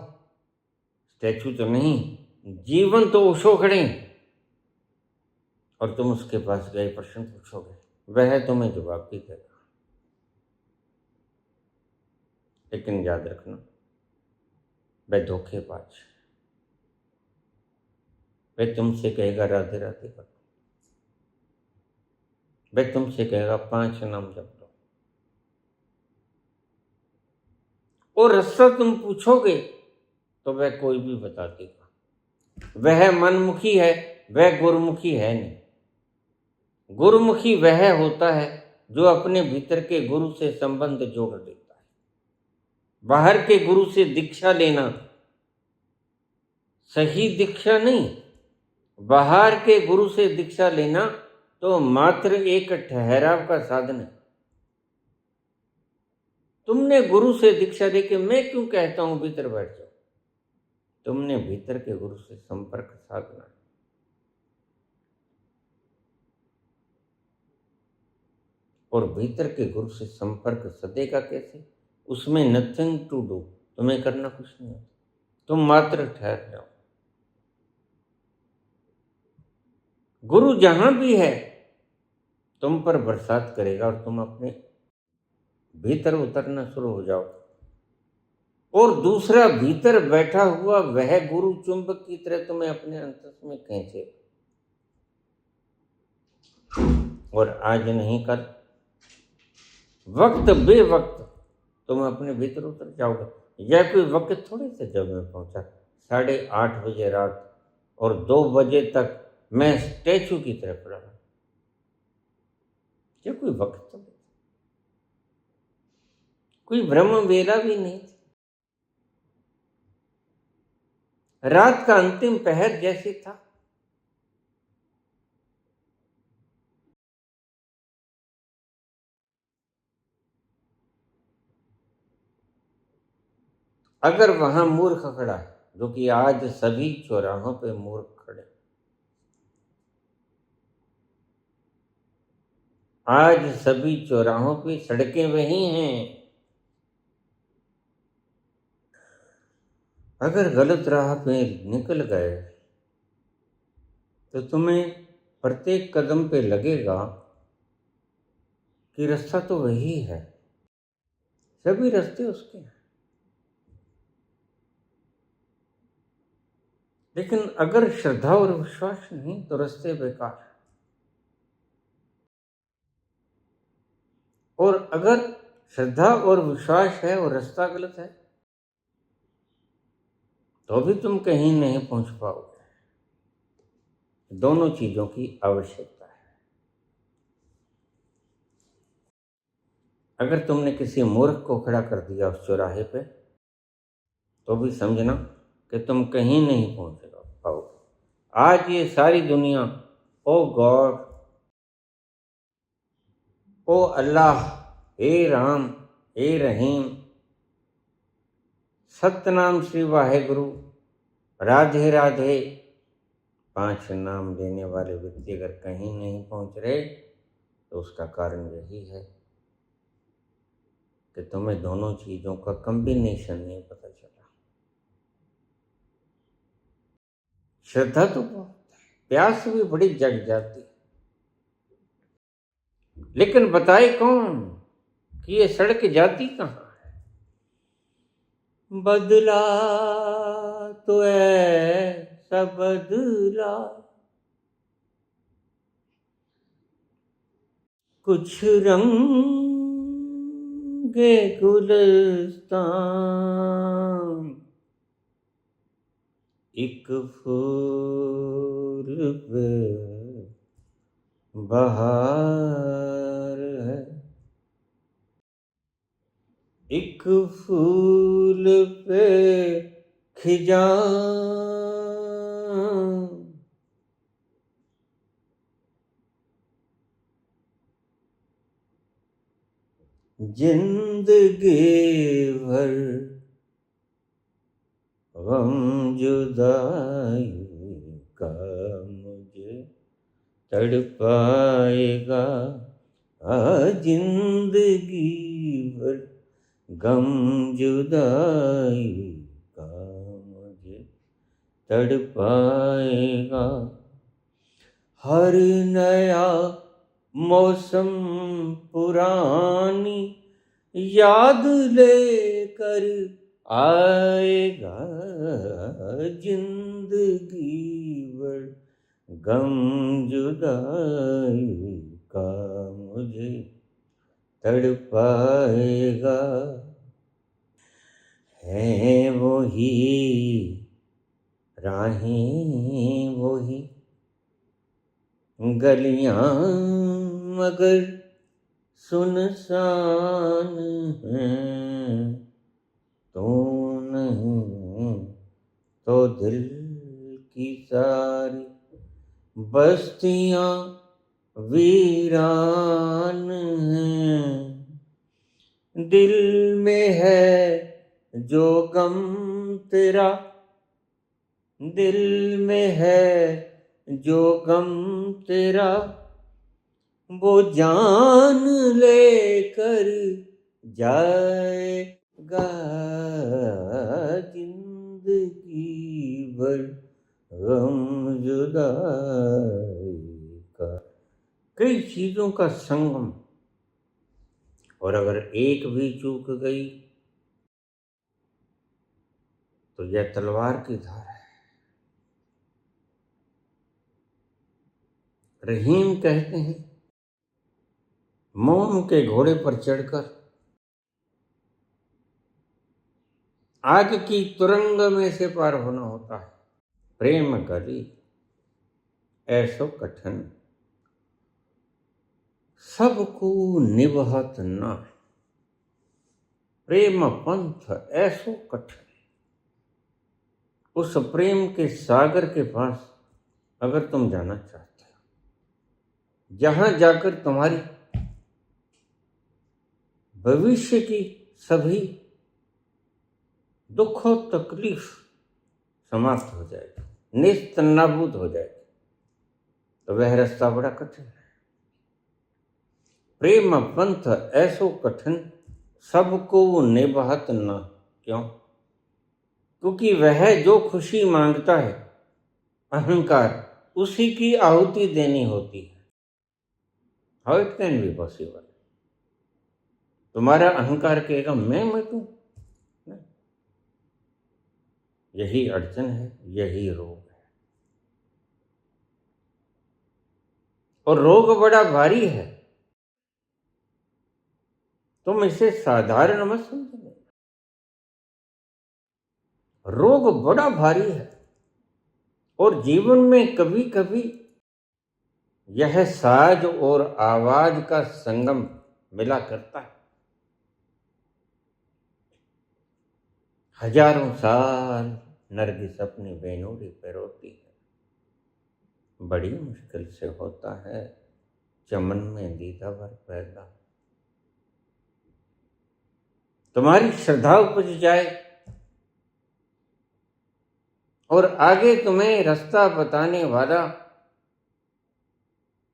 स्टैचू तो नहीं, जीवन तो ओशो खड़े हैं, और तुम उसके पास गए, प्रश्न पूछोगे, वह तुम्हें जवाब भी देगा। लेकिन याद रखना, वह धोखेबाज, वह तुमसे कहेगा राधे राधे करो, वह तुमसे कहेगा 5 नाम जप लो, और रास्ता तुम पूछोगे तो वह कोई भी बता देगा। वह मनमुखी है, वह गुरुमुखी है नहीं। गुरुमुखी वह होता है जो अपने भीतर के गुरु से संबंध जोड़ लेता है। बाहर के गुरु से दीक्षा लेना सही दीक्षा नहीं, बाहर के गुरु से दीक्षा लेना तो मात्र एक ठहराव का साधन है। तुमने गुरु से दीक्षा लेके, मैं क्यों कहता हूं भीतर बैठ जाओ, तुमने भीतर के गुरु से संपर्क साधना है। और भीतर के गुरु से संपर्क सदेगा कैसे? उसमें नथिंग टू डू, तुम्हें करना कुछ नहीं होता, तुम मात्र ठहर जाओ। गुरु जहां भी है तुम पर बरसात करेगा, और तुम अपने भीतर उतरना शुरू हो जाओ। और दूसरा भीतर बैठा हुआ वह गुरु चुंबक की तरह तुम्हें अपने अंतस में खींचे, और आज नहीं कल, वक्त बेवक्त तुम अपने भीतर उतर जाओगे। यह कोई वक्त थोड़ी से जब मैं पहुंचा 8:30 बजे रात, और 2 बजे तक मैं स्टैचू की तरह पड़ा रहा, यह कोई वक्त तो, कोई ब्रह्म वेला भी नहीं थी। रात का अंतिम पहर जैसे था। अगर वहां मूर्ख खड़ा है, जो कि आज सभी चौराहों पे मूर्ख खड़े, आज सभी चौराहों पे सड़कें वही हैं। अगर गलत राह पे निकल गए तो तुम्हें प्रत्येक कदम पे लगेगा कि रास्ता तो वही है, सभी रास्ते उसके हैं। लेकिन अगर श्रद्धा और विश्वास नहीं तो रास्ते बेकार। और अगर श्रद्धा और विश्वास है और रास्ता गलत है तो भी तुम कहीं नहीं पहुंच पाओगे। दोनों चीजों की आवश्यकता है। अगर तुमने किसी मूर्ख को खड़ा कर दिया उस चौराहे पे तो भी समझना कि तुम कहीं नहीं पहुंच पाओगे। आज ये सारी दुनिया ओ गॉड, ओ अल्लाह, हे राम, हे रहीम, सतनाम श्री वाहेगुरु, राधे राधे, 5 नाम लेने वाले व्यक्ति अगर कहीं नहीं पहुंच रहे तो उसका कारण यही है कि तुम्हें दोनों चीजों का कॉम्बिनेशन नहीं पता चला। श्रद्धा तो बहुत, प्यास भी बड़ी जग जाती, लेकिन बताए कौन कि ये सड़क जाती कहाँ है? बदला तो ऐसा बदला, कुछ रंगे गुलस्तान, एक फूल पे बहार है। एक फूल पे खिजा जिंदगी भर गम जुदाई का मुझे तड़पाएगा, जिंदगी भर गम जुदाई का मुझे तड़पाएगा। हर नया मौसम पुरानी याद लेकर आएगा, जिंदगी भर गम जुदाई का मुझे तड़पाएगा। है वही राहें वही गलियां मगर सुनसान हैं, तो नहीं तो दिल की सारी बस्तियां वीरान हैं। दिल में है जो गम तेरा, दिल में है जो गम तेरा, वो जान लेकर जाएगा, जिंदगी भर गम जुदाई का। कई चीजों का संगम, और अगर एक भी चूक गई तो यह तलवार की धार है। रहीम कहते हैं, मोम के घोड़े पर चढ़कर आग की तुरंग में से पार होना होता है। प्रेम गली ऐसो कठिन, सबको निभत ना। प्रेम पंथ ऐसो कठिन, उस प्रेम के सागर के पास अगर तुम जाना चाहते हो, जहां जाकर तुम्हारी भविष्य की सभी दुख और तकलीफ समाप्त हो जाएगी, निस्त नाबूद हो जाएगी, तो वह रास्ता बड़ा कठिन है। प्रेम पंथ ऐसो कठिन, सबको निभात ना। क्यों? क्योंकि वह जो खुशी मांगता है, अहंकार, उसी की आहुति देनी होती है। How it can be possible? तुम्हारा अहंकार कहेगा मैं मिटूं? यही अड़चन है, यही रोग है। और रोग बड़ा भारी है, तुम इसे साधारण मत समझो। रोग बड़ा भारी है, और जीवन में कभी कभी यह साज और आवाज का संगम मिला करता है। हजारों साल नरगिस अपनी बेनूरी पे रोती है, बड़ी मुश्किल से होता है चमन में दीदावर पैदा। तुम्हारी श्रद्धा उपज जाए और आगे तुम्हें रास्ता बताने वाला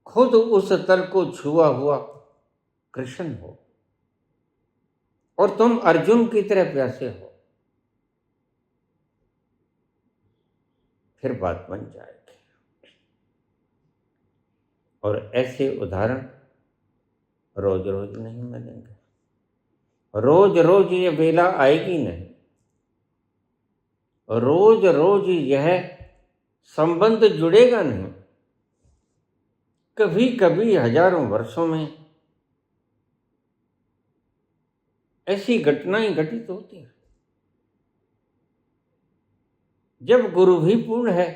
खुद उस तल को छुआ हुआ कृष्ण हो, और तुम अर्जुन की तरह प्यासे हो, फिर बात बन जाएगी। और ऐसे उदाहरण रोज रोज नहीं मिलेंगे, रोज रोज ये बेला आएगी नहीं, रोज रोज यह संबंध जुड़ेगा नहीं। कभी कभी हजारों वर्षों में ऐसी घटनाएं घटित होती हैं जब गुरु भी पूर्ण है,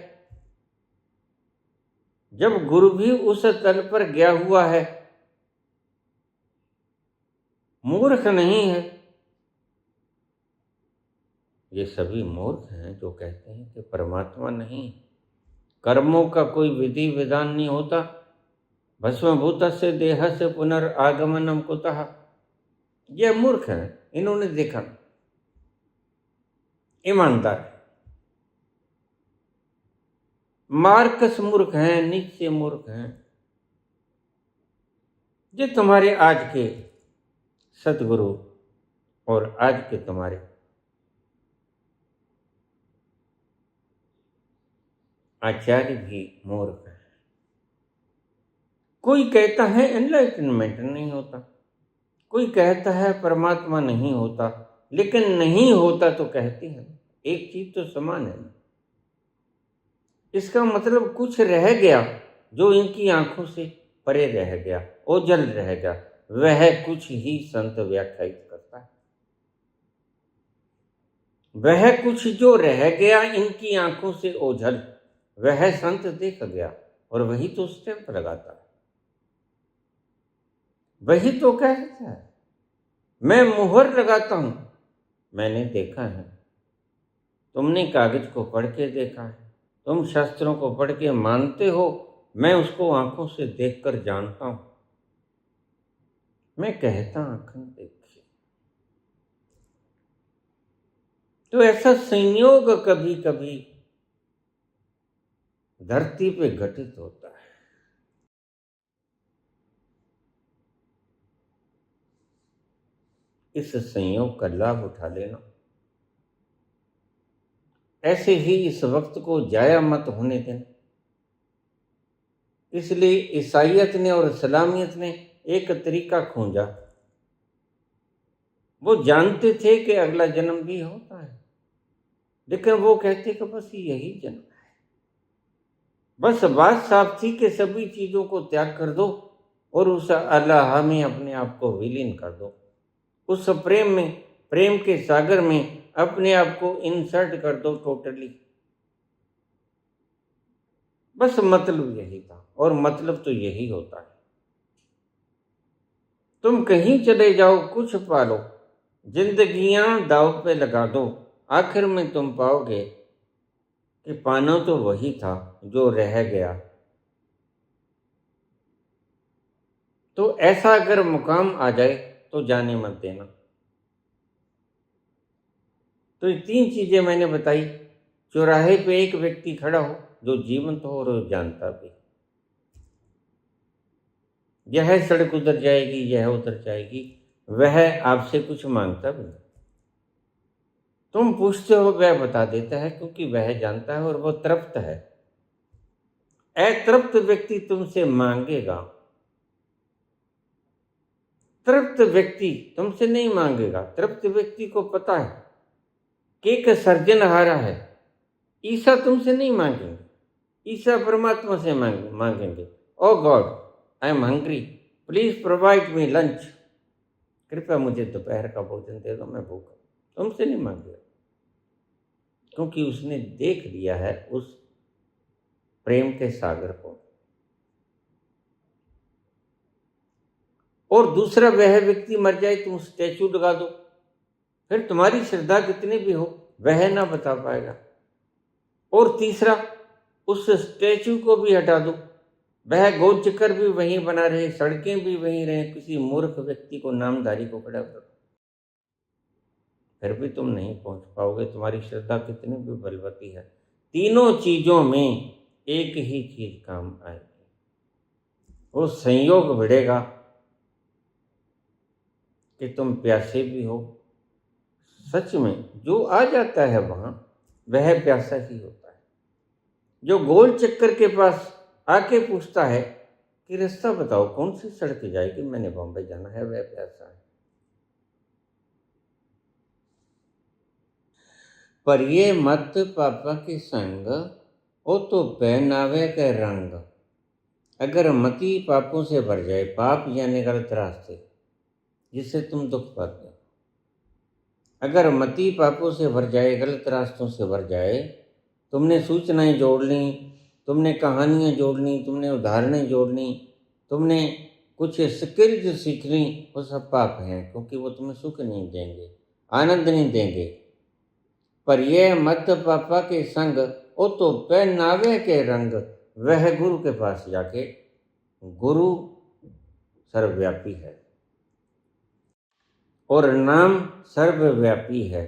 जब गुरु भी उस तल पर गया हुआ है, मूर्ख नहीं है, ये सभी मूर्ख हैं जो कहते हैं कि परमात्मा नहीं, कर्मों का कोई विधि विधान नहीं होता। भस्मभूतस्य देहस्य पुनर्आगमनम कुतः। ये मूर्ख हैं, इन्होंने देखा। ईमानदार मार्कस मूर्ख हैं, नीचे मूर्ख हैं। ये तुम्हारे आज के सदगुरु और आज के तुम्हारे आचार्य भी मूर्ख हैं। कोई कहता है एनलाइटनमेंट नहीं होता, कोई कहता है परमात्मा नहीं होता, लेकिन नहीं होता तो कहते हैं एक चीज तो समान है ना। इसका मतलब कुछ रह गया जो इनकी आंखों से परे रह गया, ओझल रह गया, वह कुछ ही संत व्याख्यायित करता है। वह कुछ जो रह गया इनकी आंखों से ओझल, वह संत देख गया और वही तो स्टैंप लगाता है, वही तो कहता है मैं मुहर लगाता हूं। मैंने देखा है, तुमने कागज को पढ़ के देखा है, तुम शास्त्रों को पढ़ के मानते हो, मैं उसको आंखों से देखकर जानता हूं। मैं कहता आंखें देखिए। तो ऐसा संयोग कभी कभी धरती पे घटित होता है। इस संयोग का लाभ उठा लेना, ऐसे ही इस वक्त को जाया मत होने देना। इसलिए ईसाइयत ने और इस्लामियत ने एक तरीका खोजा। वो जानते थे कि अगला जन्म भी होता है, लेकिन वो कहते कि बस यही जन्म है। बस बात साफ थी कि सभी चीजों को त्याग कर दो और उस अल्लाह में अपने आप को विलीन कर दो। उस प्रेम में, प्रेम के सागर में अपने आप को इंसर्ट कर दो टोटली। बस मतलब यही था, और मतलब तो यही होता है। तुम कहीं चले जाओ, कुछ पालो, जिंदगियां दाव पे लगा दो, आखिर में तुम पाओगे कि पाना तो वही था जो रह गया। तो ऐसा अगर मुकाम आ जाए तो जाने मत देना। तो ये 3 चीजें मैंने बताई। चौराहे पे एक व्यक्ति खड़ा हो जो जीवंत हो और जानता भी, यह सड़क उधर जाएगी, यह उधर जाएगी, वह आपसे कुछ मांगता भी नहीं। तुम पूछते हो, वह बता देता है, क्योंकि वह जानता है और वह तृप्त है। अतृप्त व्यक्ति तुमसे मांगेगा, तृप्त व्यक्ति तुमसे नहीं मांगेगा। तृप्त व्यक्ति को पता है कि एक सर्जनहारा है। ईसा तुमसे नहीं मांगेंगे, ईसा परमात्मा से मांगेंगे। Oh god, I am hungry, please provide me lunch. कृपया मुझे दोपहर का भोजन दे दो, मैं भूखा। तुमसे नहीं मांगेगा, क्योंकि उसने देख लिया है उस प्रेम के सागर को। और दूसरा, वह व्यक्ति मर जाए, तुम स्टैचू लगा दो, फिर तुम्हारी श्रद्धा कितनी भी हो वह ना बता पाएगा। और तीसरा, उस स्टैचू को भी हटा दो, वह गोल चक्कर भी वहीं बना रहे, सड़कें भी वहीं रहे, किसी मूर्ख व्यक्ति को, नामधारी को खड़ा कर, फिर भी तुम नहीं पहुंच पाओगे, तुम्हारी श्रद्धा कितनी भी बलवती है। तीनों चीजों में एक ही चीज काम आएगी, वो संयोग भिड़ेगा कि तुम प्यासे भी हो। सच में जो आ जाता है वहां, वह प्यासा ही होता है। जो गोल चक्कर के पास आके पूछता है कि रास्ता बताओ, कौन सी सड़क जाएगी, मैंने बॉम्बे जाना है, वह प्यासा है। पर ये मत पापा के संग, वो तो पहनावे के रंग। अगर मति पापों से भर जाए, पाप यानी गलत रास्ते जिससे तुम दुख पाते हो, अगर मति पापों से भर जाए, गलत रास्तों से भर जाए, तुमने सूचनाएं जोड़ ली, तुमने कहानियां जोड़ ली, तुमने उदाहरणें जोड़ ली, तुमने कुछ स्किल्स सीख ली, वो सब पाप हैं, क्योंकि वो तुम्हें सुख नहीं देंगे, आनंद नहीं देंगे। पर ये मत पापा के संग, ओ तो पहनावे के रंग। वह गुरु के पास जाके, गुरु सर्वव्यापी है और नाम सर्वव्यापी है।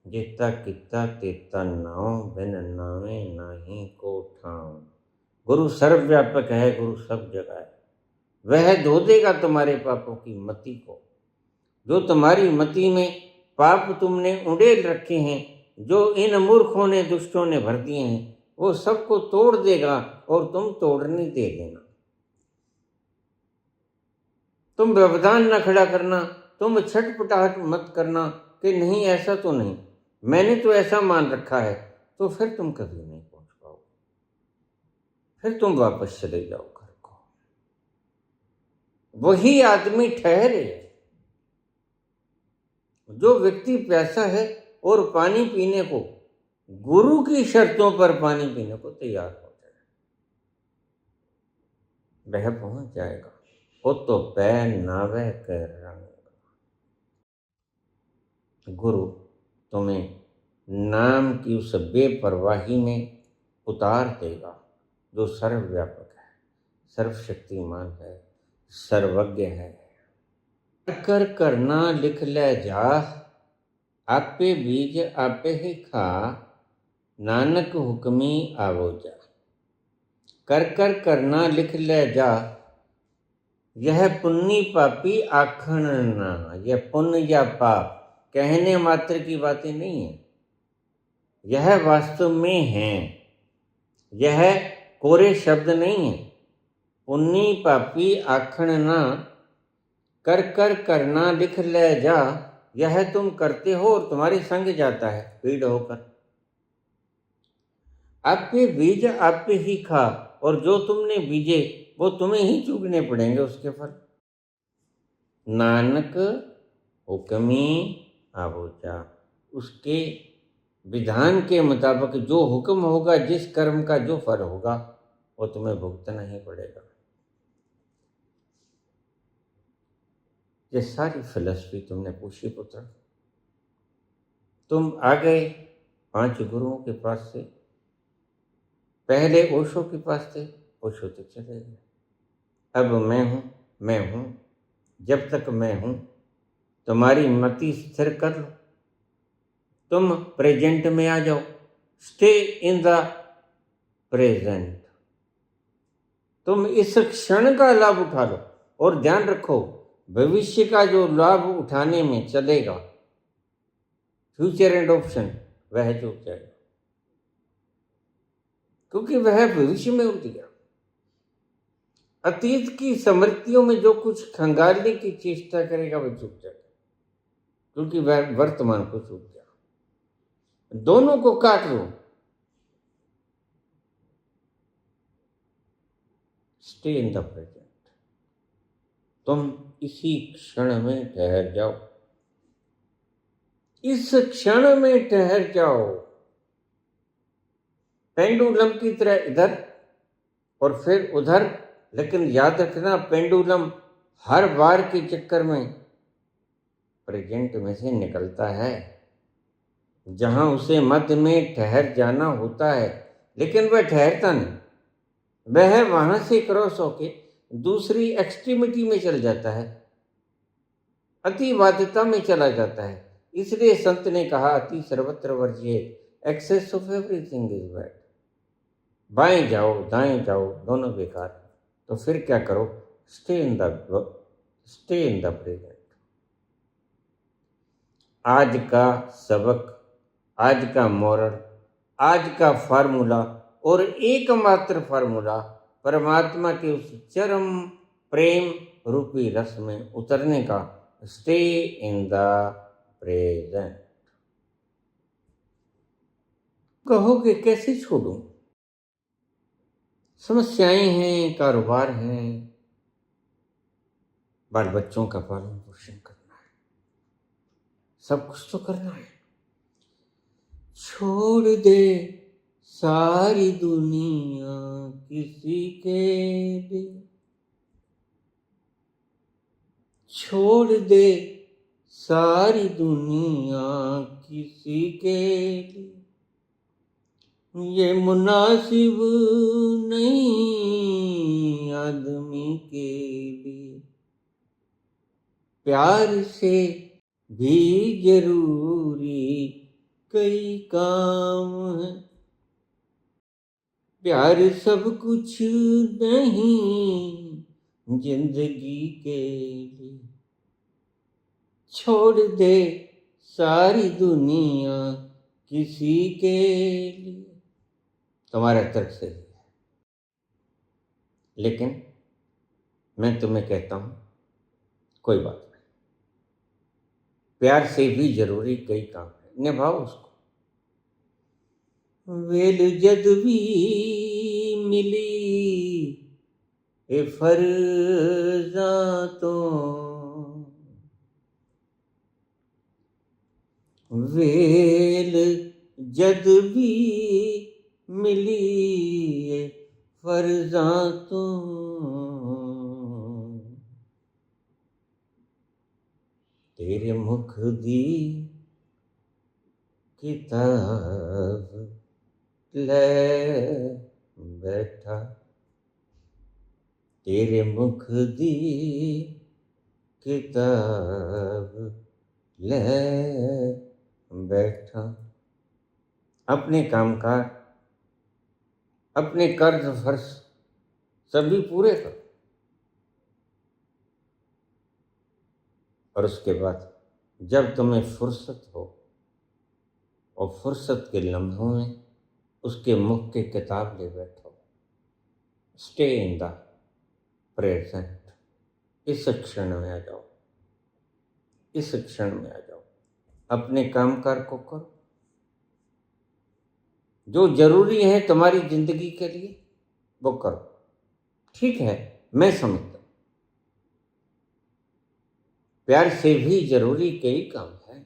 जेता किता तेता नाव, बिन नावे नाही को ठाव। गुरु सर्वव्यापक है, गुरु सब जगह है। वह धो देगा तुम्हारे पापों की मति को। जो तुम्हारी मति में पाप तुमने उड़ेल रखे हैं, जो इन मूर्खों ने दुष्टों ने भर दिए हैं, वो सबको तोड़ देगा और तुम तोड़ने दे देना। तुम व्यवधान न खड़ा करना, तुम छटपटाहट मत करना कि नहीं ऐसा तो नहीं, मैंने तो ऐसा मान रखा है। तो फिर तुम कभी नहीं पहुंच पाओगे, फिर तुम वापस चले जाओ घर को। वही आदमी ठहरे जो व्यक्ति प्यासा है और पानी पीने को, गुरु की शर्तों पर पानी पीने को तैयार हो जाए, वह पहुंच जाएगा। वो तो पैर नावे कर रंग। गुरु तुम्हें नाम की उस बेपरवाही में उतार देगा जो सर्वव्यापक है, सर्वशक्तिमान है, सर्वज्ञ है। कर करना लिख ले जा, आपे बीज आपे ही खा, नानक हुक्मी आवो जा। कर कर करना लिख ले जा, यह पुण्य पापी आखण ना। यह पुण्य या पाप कहने मात्र की बातें नहीं है, यह वास्तव में है। यह कोरे शब्द नहीं है। पुण्य पापी आखण ना, कर कर करना लिख ले जा। यह तुम करते हो और तुम्हारे संग जाता है पीड़ होकर। आपके बीज आपे ही खा, और जो तुमने बीजे वो तुम्हें ही चुगने पड़ेंगे उसके फल। नानक हुक्मी आवोचा, उसके विधान के मुताबिक जो हुक्म होगा, जिस कर्म का जो फल होगा, वो तुम्हें भुगतना ही पड़ेगा। ये सारी फिलॉसफी तुमने पूछी पुत्र। तुम आ गए 5 गुरुओं के पास से। पहले ओशो के पास थे, ओशो तो चले गए। अब मैं हूं। जब तक मैं हूं, तुम्हारी मति स्थिर कर लो। तुम प्रेजेंट में आ जाओ। Stay in the present. तुम इस क्षण का लाभ उठा लो और ध्यान रखो, भविष्य का जो लाभ उठाने में चलेगा, फ्यूचर एंड ऑप्शन, वह चूक जाएगा, क्योंकि वह भविष्य में उठ गया। अतीत की स्मृतियों में जो कुछ खंगालने की चेष्टा करेगा वह चूक जाएगा, क्योंकि वह वर्तमान को चूक गया। दोनों को काट लो। Stay in the present. तुम इसी क्षण में ठहर जाओ, इस क्षण में ठहर जाओ। पेंडुलम की तरह इधर और फिर उधर, लेकिन याद रखना पेंडुलम हर बार के चक्कर में प्रेजेंट में से निकलता है, जहां उसे मध्य में ठहर जाना होता है, लेकिन वह ठहरता नहीं। वह वहां से क्रॉस होके दूसरी एक्सट्रीमिटी में चल जाता है, अतिवादिता में चला जाता है। इसलिए संत ने कहा, अति सर्वत्र वर्जिए, excess of everything is bad. बाएं जाओ दाएं जाओ दोनों बेकार। तो फिर क्या करो? Stay in the present. आज का सबक, आज का मोरल, आज का फार्मूला और एकमात्र फार्मूला परमात्मा के उस चरम प्रेम रूपी रस में उतरने का, स्टे इन द प्रेजेंट। कहोगे कैसे छोड़ूं? समस्याएं हैं, कारोबार हैं, बाल बच्चों का पालन पोषण करना है, सब कुछ तो करना है। छोड़ दे सारी दुनिया किसी के लिए, छोड़ दे सारी दुनिया किसी के लिए ये मुनासिब नहीं आदमी के लिए। प्यार से भी जरूरी कई काम है, प्यार सब कुछ नहीं जिंदगी के लिए। छोड़ दे सारी दुनिया किसी के लिए। तुम्हारा तर्क सही है, लेकिन मैं तुम्हें कहता हूं कोई बात नहीं, प्यार से भी जरूरी कई काम है, निभाओ उसको। वेल जद भी मिली ए फर्जा तो, वेल जद भी मिली ए फर्जा तो, तेरे मुख दी किताब ले बैठा, तेरे मुख दी किताब ले बैठा। अपने कामकाज, अपने कर्ज फर्ज सभी पूरे करो, और उसके बाद जब तुम्हें फुर्सत हो और फुर्सत के लम्हों में उसके मुख की किताब ले बैठो। स्टे इन द प्रेजेंट, इस क्षण में आ जाओ, इस क्षण में आ जाओ। अपने कामकाज को करो जो जरूरी है तुम्हारी जिंदगी के लिए, वो करो। ठीक है, मैं समझता हूं प्यार से भी जरूरी कई काम है,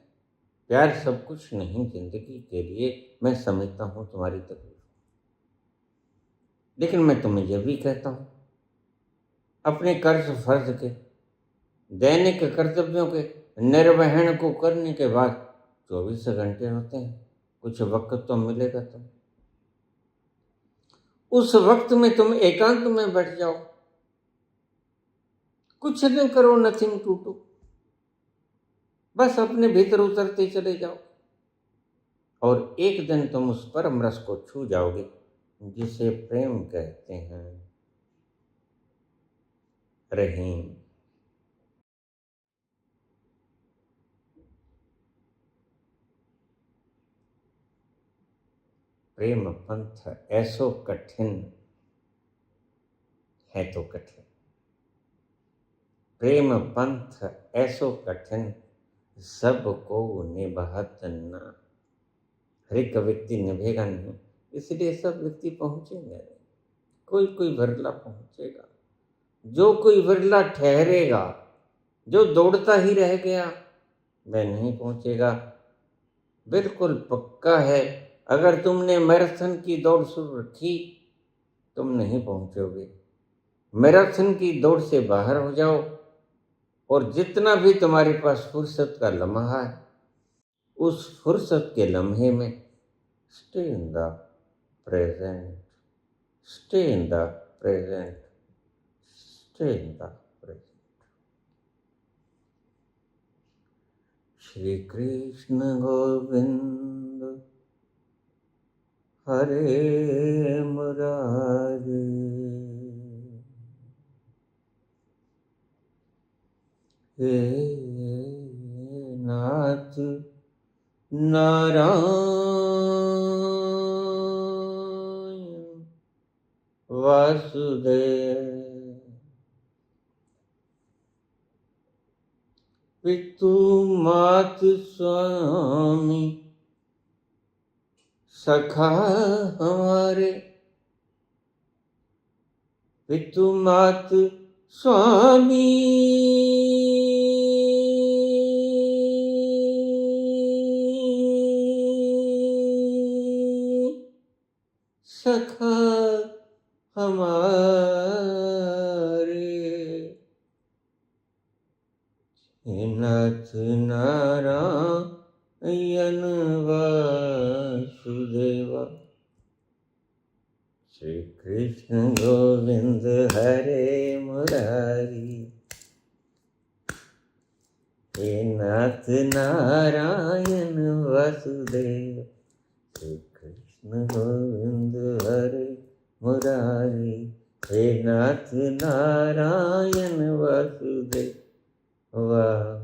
प्यार सब कुछ नहीं जिंदगी के लिए। मैं समझता हूं तुम्हारी तकलीफ, लेकिन मैं तुम्हें यह भी कहता हूं अपने कर्ज फर्ज के दैनिक कर्तव्यों के निर्वहन को करने के बाद 24 घंटे होते हैं, कुछ वक्त तो मिलेगा। तुम उस वक्त में तुम एकांत में बैठ जाओ, कुछ न करो, नथिंग टू डू, बस अपने भीतर उतरते चले जाओ, और एक दिन तुम उस परम रस को छू जाओगे जिसे प्रेम कहते हैं। रहीम। प्रेम पंथ ऐसो कठिन है तो कठिन, प्रेम पंथ ऐसो कठिन सबको निभात ना। हर एक व्यक्ति निभेगा नहीं, इसलिए सब व्यक्ति पहुंचेंगे नहीं, कोई कोई विरला पहुंचेगा। जो कोई विरला ठहरेगा, जो दौड़ता ही रह गया, वह नहीं पहुंचेगा। बिल्कुल पक्का है, अगर तुमने मैराथन की दौड़ शुरू रखी तुम नहीं पहुंचोगे। मैराथन की दौड़ से बाहर हो जाओ, और जितना भी तुम्हारे पास फुर्सत का लम्हा है, उस फुर्सत के लम्हे में stay in the present, stay in the present, stay in the present. Shri Krishna Govind हरे मुरारी, हे नाथ नारायण वासुदेव, पितु मात स्वामी सखा हमारे, पितु मात स्वामी सखा हमारे, हे नाथ नारायण वासुदेवा। श्री कृष्ण गोविंद हरे मुरारी। हे नाथ नारायण वासुदेव। श्री कृष्ण गोविंद हरे मुरारी। हे नाथ नारायण वासुदेव। वाह